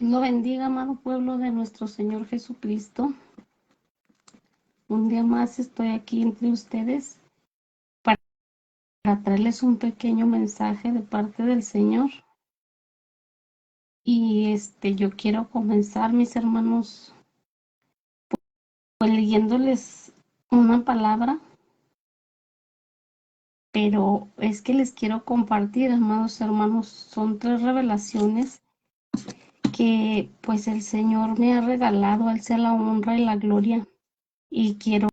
Lo bendiga, amado pueblo de nuestro Señor Jesucristo. Un día más estoy aquí entre ustedes para traerles un pequeño mensaje de parte del Señor. Y yo quiero comenzar, mis hermanos, pues leyéndoles una palabra, pero es que les quiero compartir, amados hermanos, son 3 revelaciones que pues el Señor me ha regalado, a Él sea la honra y la gloria. Y quiero,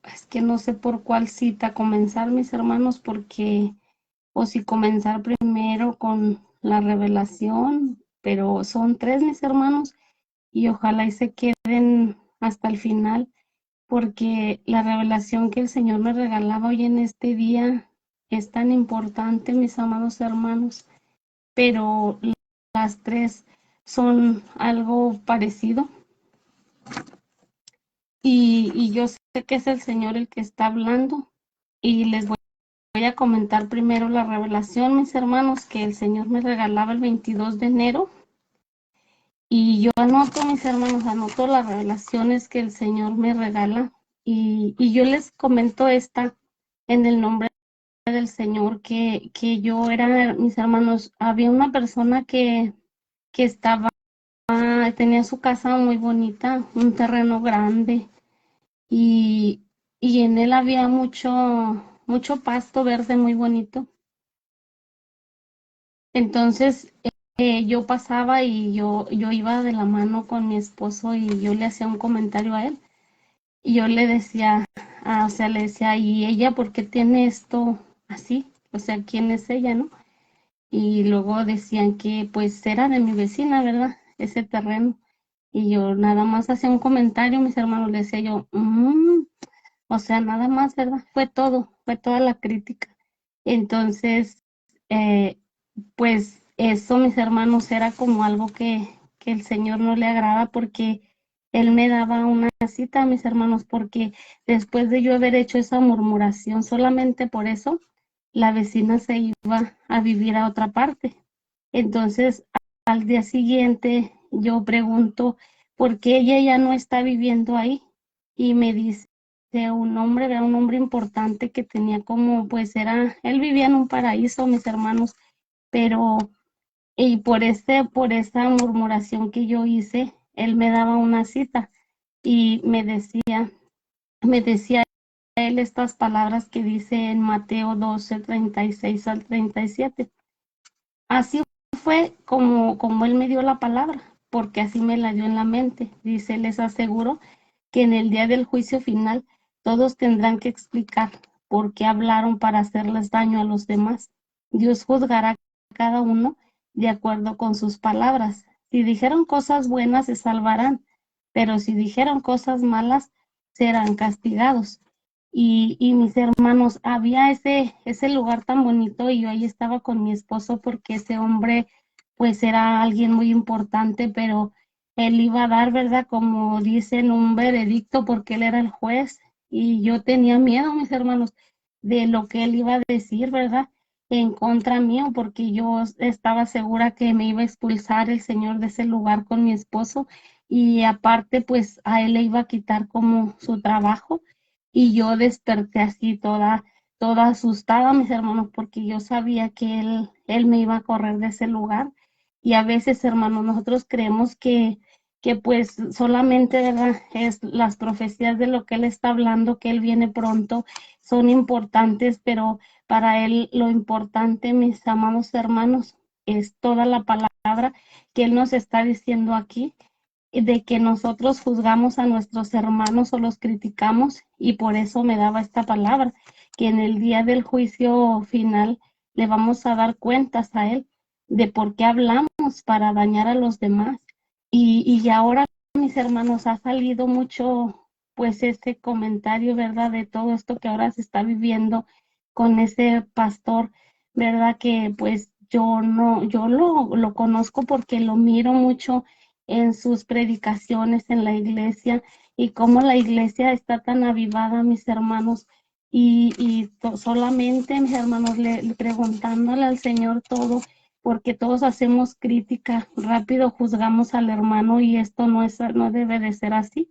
es que no sé por cuál cita comenzar, mis hermanos, porque, o si comenzar primero con la revelación, pero son 3, mis hermanos, y ojalá y se queden hasta el final, porque la revelación que el Señor me regalaba hoy en este día es tan importante, mis amados hermanos, pero las 3 son algo parecido. Y yo sé que es el Señor el que está hablando, y les voy a comentar primero la revelación, mis hermanos, que el Señor me regalaba el 22 de enero. Y yo anoto, mis hermanos, anoto las revelaciones que el Señor me regala. Y yo les comento esta en el nombre del Señor, que yo era, mis hermanos, había una persona que tenía su casa muy bonita, un terreno grande, y, y en él había mucho pasto verde muy bonito. Entonces yo pasaba y yo iba de la mano con mi esposo y yo le hacía un comentario a él. Y yo le decía, o sea, le decía, ¿y ella por qué tiene esto así? O sea, ¿quién es ella, no? Y luego decían que pues era de mi vecina, ¿verdad? Ese terreno. Y yo nada más hacía un comentario, mis hermanos, le decía yo, o sea, nada más, ¿verdad? Fue toda la crítica. Entonces, eh, pues eso, mis hermanos, era como algo que el Señor no le agrada, porque Él me daba una cita, mis hermanos, porque después de yo haber hecho esa murmuración, solamente por eso, la vecina se iba a vivir a otra parte. Entonces, al día siguiente, yo pregunto, ¿por qué ella ya no está viviendo ahí? Y me dice era un hombre importante que tenía como, pues él vivía en un paraíso, mis hermanos, pero, y por esa murmuración que yo hice, él me daba una cita y me decía él estas palabras que dice en Mateo 12:36 al 37. Así fue como él me dio la palabra, porque así me la dio en la mente. Dice, les aseguro que en el día del juicio final todos tendrán que explicar por qué hablaron para hacerles daño a los demás. Dios juzgará a cada uno de acuerdo con sus palabras. Si dijeron cosas buenas, se salvarán, pero si dijeron cosas malas, serán castigados. Y mis hermanos, había ese lugar tan bonito y yo ahí estaba con mi esposo, porque ese hombre pues era alguien muy importante, pero él iba a dar, ¿verdad? Como dicen, un veredicto, porque él era el juez, y yo tenía miedo, mis hermanos, de lo que él iba a decir, ¿verdad? En contra mío, porque yo estaba segura que me iba a expulsar el Señor de ese lugar con mi esposo, y aparte pues a él le iba a quitar como su trabajo. Y yo desperté así toda asustada, mis hermanos, porque yo sabía que él me iba a correr de ese lugar. Y a veces, hermanos, nosotros creemos que pues solamente, ¿verdad? Es las profecías de lo que él está hablando, que él viene pronto, son importantes, pero para él lo importante, mis amados hermanos, es toda la palabra que él nos está diciendo aquí, de que nosotros juzgamos a nuestros hermanos o los criticamos, y por eso me daba esta palabra, que en el día del juicio final le vamos a dar cuentas a él de por qué hablamos para dañar a los demás. Y ahora, mis hermanos, ha salido mucho pues ese comentario, ¿verdad? De todo esto que ahora se está viviendo con ese pastor, ¿verdad? Que pues yo no, yo lo conozco porque lo miro mucho en sus predicaciones en la iglesia, y cómo la iglesia está tan avivada, mis hermanos, y solamente, mis hermanos, le preguntándole al Señor todo, porque todos hacemos crítica, rápido juzgamos al hermano y esto no debe de ser así.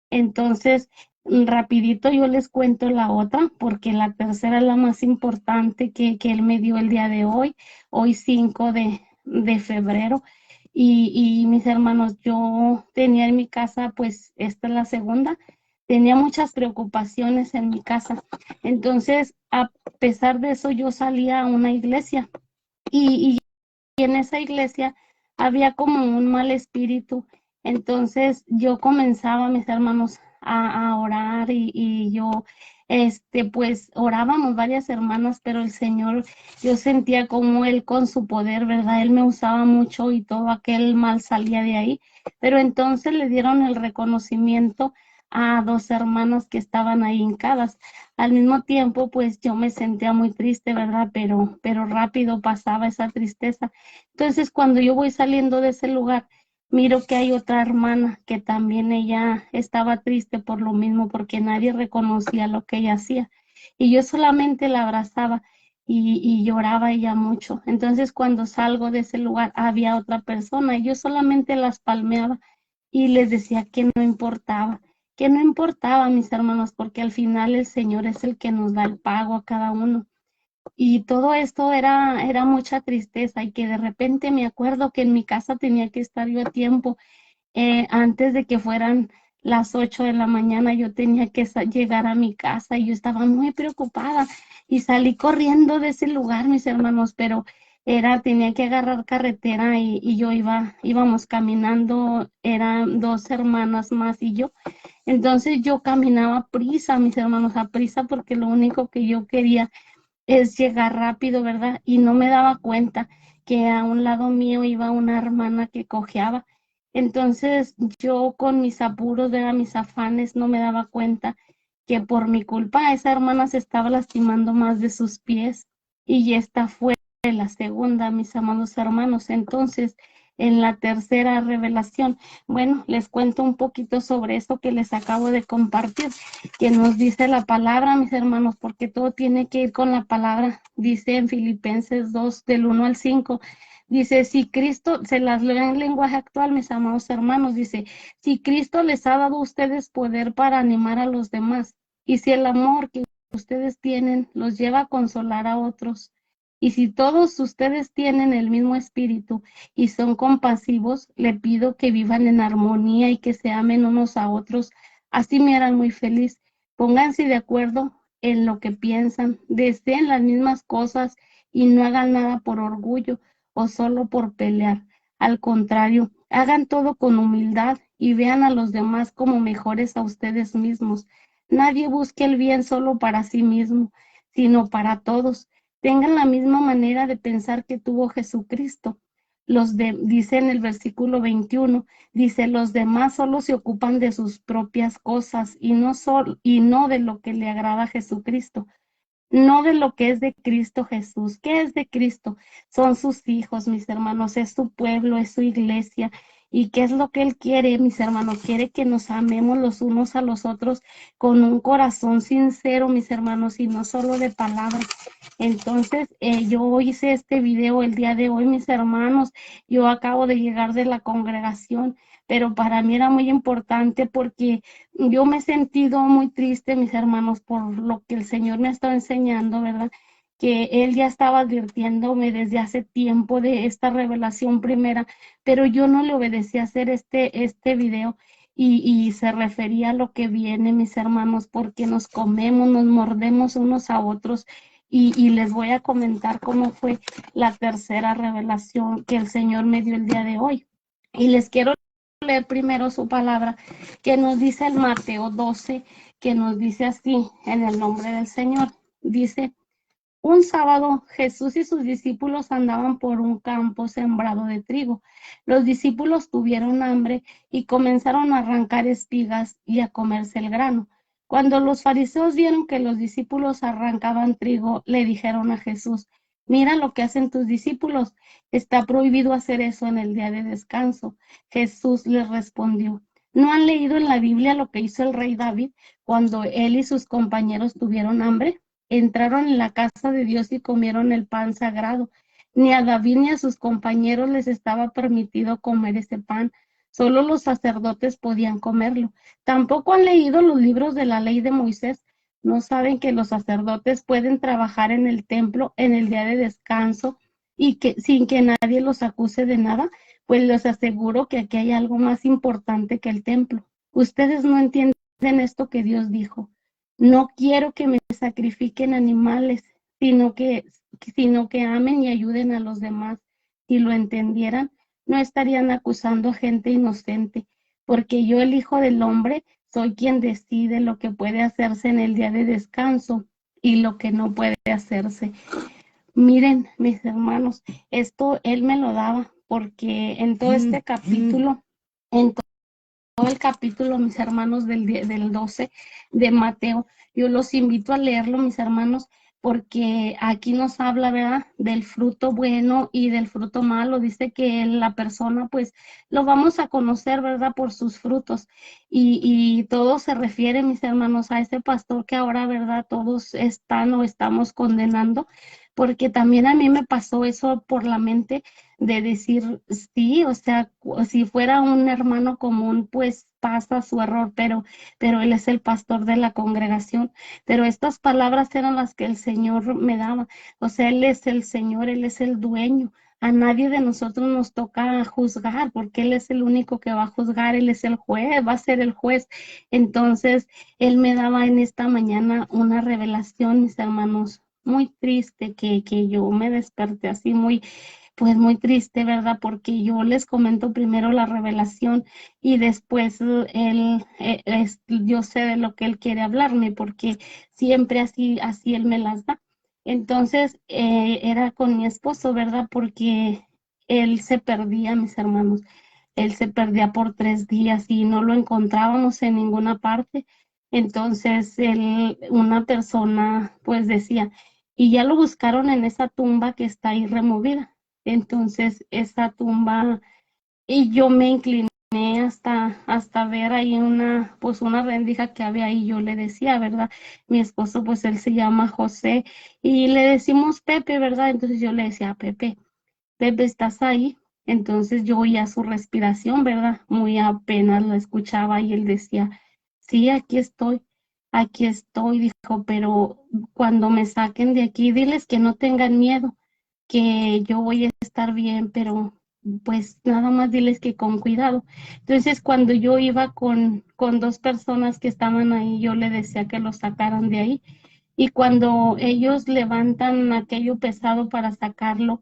Entonces, rapidito yo les cuento la otra, porque la tercera es la más importante que él me dio el día de hoy 5 de febrero. Y mis hermanos, yo tenía en mi casa, pues esta es la segunda, tenía muchas preocupaciones en mi casa. Entonces, a pesar de eso, yo salía a una iglesia y en esa iglesia había como un mal espíritu. Entonces yo comenzaba, mis hermanos, a orar y yo, pues orábamos varias hermanas, pero el Señor, yo sentía como Él con su poder, ¿verdad? Él me usaba mucho y todo aquel mal salía de ahí. Pero entonces le dieron el reconocimiento a dos hermanas que estaban ahí hincadas. Al mismo tiempo, pues yo me sentía muy triste, ¿verdad? Pero rápido pasaba esa tristeza. Entonces, cuando yo voy saliendo de ese lugar, miro que hay otra hermana que también ella estaba triste por lo mismo, porque nadie reconocía lo que ella hacía. Y yo solamente la abrazaba y lloraba ella mucho. Entonces, cuando salgo de ese lugar, había otra persona y yo solamente las palmeaba y les decía que no importaba, mis hermanos, porque al final el Señor es el que nos da el pago a cada uno. Y todo esto era mucha tristeza y que de repente me acuerdo que en mi casa tenía que estar yo a tiempo. Antes de que fueran las 8 de la mañana, yo tenía que llegar a mi casa y yo estaba muy preocupada y salí corriendo de ese lugar, mis hermanos, pero tenía que agarrar carretera y yo íbamos caminando, eran dos hermanas más y yo. Entonces yo caminaba a prisa, mis hermanos, a prisa porque lo único que yo quería es llegar rápido, ¿verdad? Y no me daba cuenta que a un lado mío iba una hermana que cojeaba. Entonces yo con mis apuros, ¿verdad? Mis afanes, no me daba cuenta que por mi culpa esa hermana se estaba lastimando más de sus pies y esta fue la segunda, mis amados hermanos. Entonces, en la tercera revelación, bueno, les cuento un poquito sobre eso que les acabo de compartir, que nos dice la palabra, mis hermanos, porque todo tiene que ir con la palabra. Dice en Filipenses 2, del 1 al 5, dice, si Cristo, se las leo en lenguaje actual, mis amados hermanos, dice, si Cristo les ha dado a ustedes poder para animar a los demás, y si el amor que ustedes tienen los lleva a consolar a otros, y si todos ustedes tienen el mismo espíritu y son compasivos, le pido que vivan en armonía y que se amen unos a otros. Así me harán muy feliz. Pónganse de acuerdo en lo que piensan, deseen las mismas cosas y no hagan nada por orgullo o solo por pelear. Al contrario, hagan todo con humildad y vean a los demás como mejores a ustedes mismos. Nadie busque el bien solo para sí mismo, sino para todos. Tengan la misma manera de pensar que tuvo Jesucristo. Dice en el versículo 21, dice, los demás solo se ocupan de sus propias cosas y no de lo que le agrada a Jesucristo, no de lo que es de Cristo Jesús. ¿Qué es de Cristo? Son sus hijos, mis hermanos, es su pueblo, es su iglesia. ¿Y qué es lo que Él quiere, mis hermanos? Quiere que nos amemos los unos a los otros con un corazón sincero, mis hermanos, y no solo de palabras. Entonces, yo hice este video el día de hoy, mis hermanos. Yo acabo de llegar de la congregación, pero para mí era muy importante porque yo me he sentido muy triste, mis hermanos, por lo que el Señor me ha estado enseñando, ¿verdad? Que Él ya estaba advirtiéndome desde hace tiempo de esta revelación primera, pero yo no le obedecí a hacer este video y se refería a lo que viene, mis hermanos, porque nos comemos, nos mordemos unos a otros y les voy a comentar cómo fue la tercera revelación que el Señor me dio el día de hoy. Y les quiero leer primero su palabra que nos dice el Mateo 12, que nos dice así, en el nombre del Señor. Dice, un sábado Jesús y sus discípulos andaban por un campo sembrado de trigo. Los discípulos tuvieron hambre y comenzaron a arrancar espigas y a comerse el grano. Cuando los fariseos vieron que los discípulos arrancaban trigo, le dijeron a Jesús, mira lo que hacen tus discípulos, está prohibido hacer eso en el día de descanso. Jesús les respondió, ¿no han leído en la Biblia lo que hizo el rey David cuando él y sus compañeros tuvieron hambre? Entraron en la casa de Dios y comieron el pan sagrado. Ni a David ni a sus compañeros les estaba permitido comer ese pan, solo los sacerdotes podían comerlo. Tampoco han leído los libros de la ley de Moisés, no saben que los sacerdotes pueden trabajar en el templo en el día de descanso y que sin que nadie los acuse de nada, pues les aseguro que aquí hay algo más importante que el templo. Ustedes no entienden esto que Dios dijo. No quiero que me sacrifiquen animales, sino que amen y ayuden a los demás. Si lo entendieran, no estarían acusando a gente inocente, porque yo, el Hijo del Hombre, soy quien decide lo que puede hacerse en el día de descanso y lo que no puede hacerse. Miren, mis hermanos, esto él me lo daba porque en todo este capítulo, en todo el capítulo, mis hermanos, del 12 de Mateo. Yo los invito a leerlo, mis hermanos, porque aquí nos habla, ¿verdad?, del fruto bueno y del fruto malo. Dice que la persona, pues, lo vamos a conocer, ¿verdad?, por sus frutos. Y todo se refiere, mis hermanos, a ese pastor que ahora, ¿verdad?, todos están o estamos condenando, porque también a mí me pasó eso por la mente de decir, sí, o sea, si fuera un hermano común, pues pasa su error, pero él es el pastor de la congregación. Pero estas palabras eran las que el Señor me daba. O sea, Él es el Señor, Él es el dueño. A nadie de nosotros nos toca juzgar, porque Él es el único que va a juzgar, Él es el juez, va a ser el juez. Entonces, Él me daba en esta mañana una revelación, mis hermanos, muy triste, que yo me desperté así muy, pues muy triste, ¿verdad? Porque yo les comento primero la revelación y después yo sé de lo que él quiere hablarme, porque siempre así él me las da. Entonces, era con mi esposo, ¿verdad? Porque él se perdía, mis hermanos. Él se perdía por 3 días y no lo encontrábamos en ninguna parte. Entonces, una persona, pues decía, y ya lo buscaron en esa tumba que está ahí removida. Entonces, esa tumba, y yo me incliné hasta ver ahí pues una rendija que había ahí. Yo le decía, ¿verdad? Mi esposo, pues él se llama José y le decimos Pepe, ¿verdad? Entonces yo le decía, Pepe, Pepe, ¿estás ahí? Entonces yo oía su respiración, ¿verdad? Muy apenas lo escuchaba y él decía, sí, aquí estoy, dijo, pero cuando me saquen de aquí, diles que no tengan miedo, que yo voy a estar bien, pero pues nada más diles que con cuidado. Entonces, cuando yo iba con 2 personas que estaban ahí, yo le decía que lo sacaran de ahí. Y cuando ellos levantan aquello pesado para sacarlo,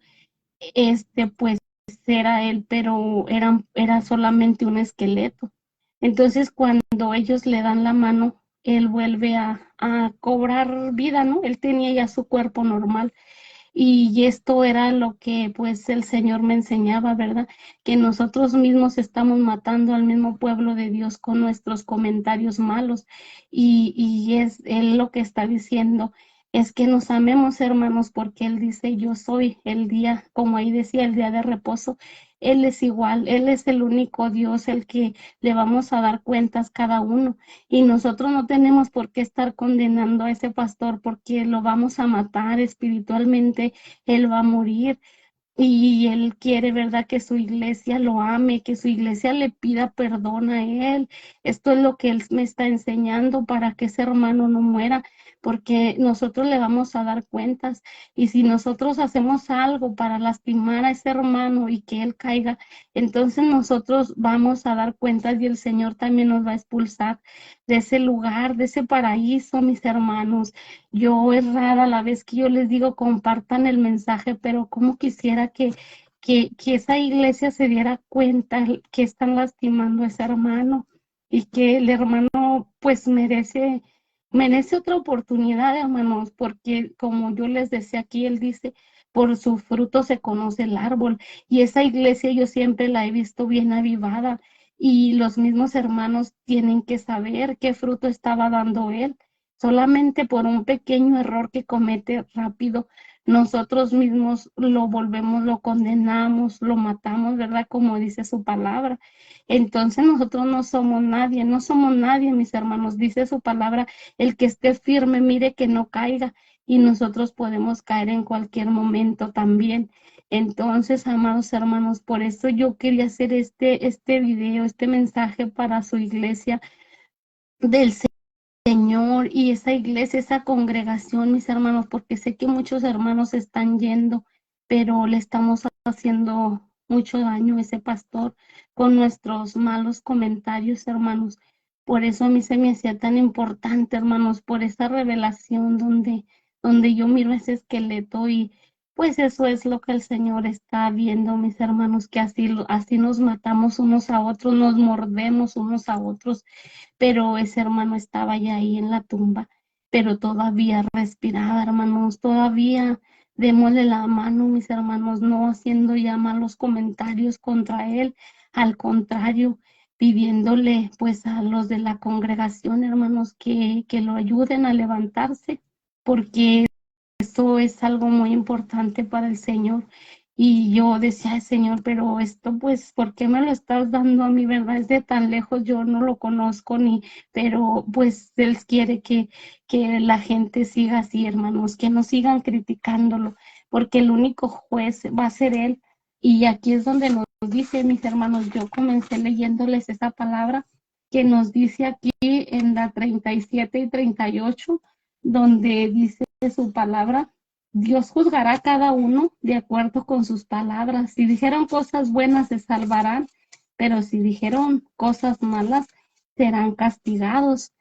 pues era él, pero era solamente un esqueleto. Entonces, cuando ellos le dan la mano, él vuelve a cobrar vida, ¿no? Él tenía ya su cuerpo normal. Y esto era lo que pues el Señor me enseñaba, ¿verdad? Que nosotros mismos estamos matando al mismo pueblo de Dios con nuestros comentarios malos. Y es Él lo que está diciendo, es que nos amemos, hermanos, porque Él dice, yo soy el día, como ahí decía, el día de reposo. Él es igual, Él es el único Dios, el que le vamos a dar cuentas cada uno. Y nosotros no tenemos por qué estar condenando a ese pastor porque lo vamos a matar espiritualmente, él va a morir. Y él quiere, ¿verdad?, que su iglesia lo ame, que su iglesia le pida perdón a él. Esto es lo que él me está enseñando para que ese hermano no muera, porque nosotros le vamos a dar cuentas. Y si nosotros hacemos algo para lastimar a ese hermano y que él caiga, entonces nosotros vamos a dar cuentas y el Señor también nos va a expulsar de ese lugar, de ese paraíso, mis hermanos. Yo es rara la vez que yo les digo compartan el mensaje, pero como quisiera que esa iglesia se diera cuenta que están lastimando a ese hermano y que el hermano pues merece otra oportunidad, hermanos, porque como yo les decía aquí, él dice, por su fruto se conoce el árbol, y esa iglesia yo siempre la he visto bien avivada, y los mismos hermanos tienen que saber qué fruto estaba dando él. Solamente por un pequeño error que comete rápido, nosotros mismos lo volvemos, lo condenamos, lo matamos, ¿verdad? Como dice su palabra. Entonces nosotros no somos nadie, mis hermanos. Dice su palabra, el que esté firme, mire que no caiga, y nosotros podemos caer en cualquier momento también. Entonces, amados hermanos, por eso yo quería hacer este video, este mensaje para su iglesia del Señor y esa iglesia, esa congregación, mis hermanos, porque sé que muchos hermanos están yendo, pero le estamos haciendo mucho daño a ese pastor con nuestros malos comentarios, hermanos. Por eso a mí se me hacía tan importante, hermanos, por esa revelación donde yo miro ese esqueleto y pues eso es lo que el Señor está viendo, mis hermanos, que así nos matamos unos a otros, nos mordemos unos a otros, pero ese hermano estaba ya ahí en la tumba, pero todavía respiraba, hermanos, todavía démosle la mano, mis hermanos, no haciendo ya malos comentarios contra él, al contrario, pidiéndole pues a los de la congregación, hermanos, que lo ayuden a levantarse, porque esto es algo muy importante para el Señor. Y yo decía, "Ay, Señor, pero esto, pues, ¿por qué me lo estás dando a mí, verdad? Es de tan lejos, yo no lo conozco ni, pero pues Él quiere que la gente siga así, hermanos, que no sigan criticándolo, porque el único juez va a ser Él. Y aquí es donde nos dice, mis hermanos, yo comencé leyéndoles esa palabra que nos dice aquí en la 37 y 38, donde dice su palabra, Dios juzgará a cada uno de acuerdo con sus palabras. Si dijeron cosas buenas, se salvarán, pero si dijeron cosas malas, serán castigados.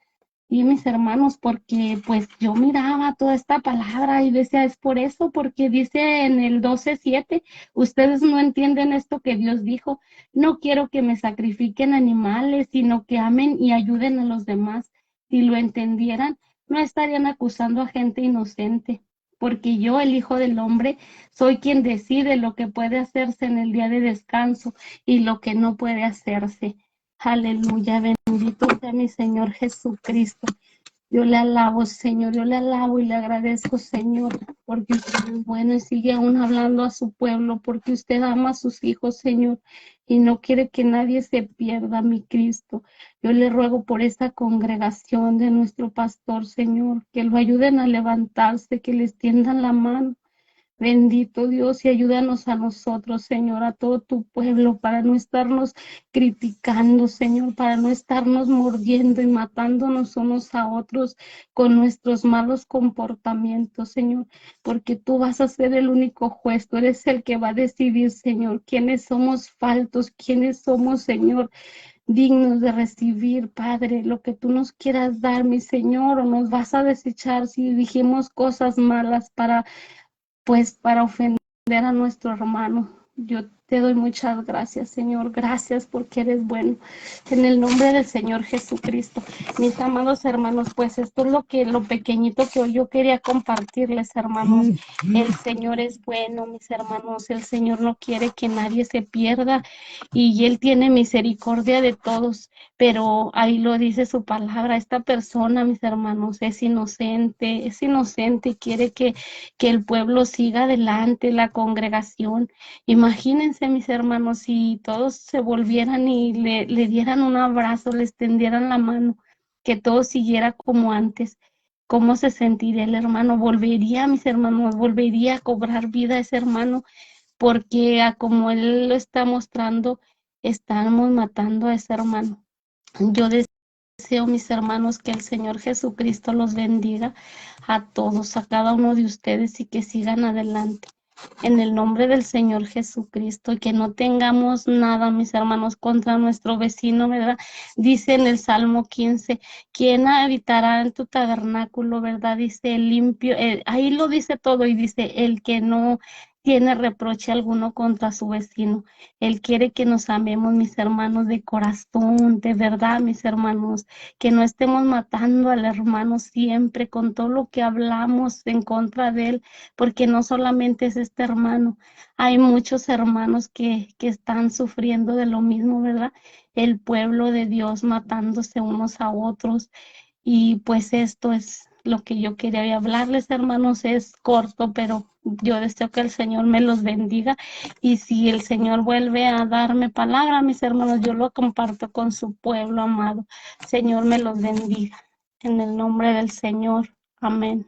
Y mis hermanos, porque pues yo miraba toda esta palabra y decía, es por eso, porque dice en el 12:7, ustedes no entienden esto que Dios dijo, no quiero que me sacrifiquen animales, sino que amen y ayuden a los demás. Si lo entendieran, no estarían acusando a gente inocente, porque yo, el Hijo del Hombre, soy quien decide lo que puede hacerse en el día de descanso y lo que no puede hacerse. Aleluya, bendito sea mi Señor Jesucristo. Yo le alabo, Señor, yo le alabo y le agradezco, Señor, porque usted es bueno y sigue aún hablando a su pueblo, porque usted ama a sus hijos, Señor, y no quiere que nadie se pierda, mi Cristo. Yo le ruego por esta congregación de nuestro pastor, Señor, que lo ayuden a levantarse, que les tiendan la mano. Bendito Dios, y ayúdanos a nosotros, Señor, a todo tu pueblo, para no estarnos criticando, Señor, para no estarnos mordiendo y matándonos unos a otros con nuestros malos comportamientos, Señor, porque tú vas a ser el único juez, tú eres el que va a decidir, Señor, quiénes somos faltos, quiénes somos, Señor, dignos de recibir, Padre, lo que tú nos quieras dar, mi Señor, o nos vas a desechar si dijimos cosas malas para ofender a nuestro hermano. Yo te doy muchas gracias, Señor. Gracias porque eres bueno. En el nombre del Señor Jesucristo. Mis amados hermanos, pues esto es lo pequeñito que hoy yo quería compartirles, hermanos. El Señor es bueno, mis hermanos. El Señor no quiere que nadie se pierda y Él tiene misericordia de todos. Pero ahí lo dice su palabra. Esta persona, mis hermanos, es inocente y quiere que el pueblo siga adelante, la congregación. Imagínense, mis hermanos, si todos se volvieran y le dieran un abrazo, les tendieran la mano, que todo siguiera como antes. ¿Cómo se sentiría el hermano? Volvería, mis hermanos, volvería a cobrar vida ese hermano, porque a como él lo está mostrando, estamos matando a ese hermano. Yo deseo, mis hermanos, que el Señor Jesucristo los bendiga a todos, a cada uno de ustedes y que sigan adelante. En el nombre del Señor Jesucristo, y que no tengamos nada, mis hermanos, contra nuestro vecino, ¿verdad? Dice en el Salmo 15, ¿quién habitará en tu tabernáculo, verdad? Dice el limpio, ahí lo dice todo y dice el que no tiene reproche alguno contra su vecino. Él quiere que nos amemos, mis hermanos, de corazón, de verdad, mis hermanos, que no estemos matando al hermano siempre con todo lo que hablamos en contra de él, porque no solamente es este hermano, hay muchos hermanos que están sufriendo de lo mismo, ¿verdad? El pueblo de Dios matándose unos a otros. Y pues esto es lo que yo quería hablarles, hermanos. Es corto, pero yo deseo que el Señor me los bendiga. Y si el Señor vuelve a darme palabra, mis hermanos, yo lo comparto con su pueblo amado. Señor me los bendiga. En el nombre del Señor. Amén.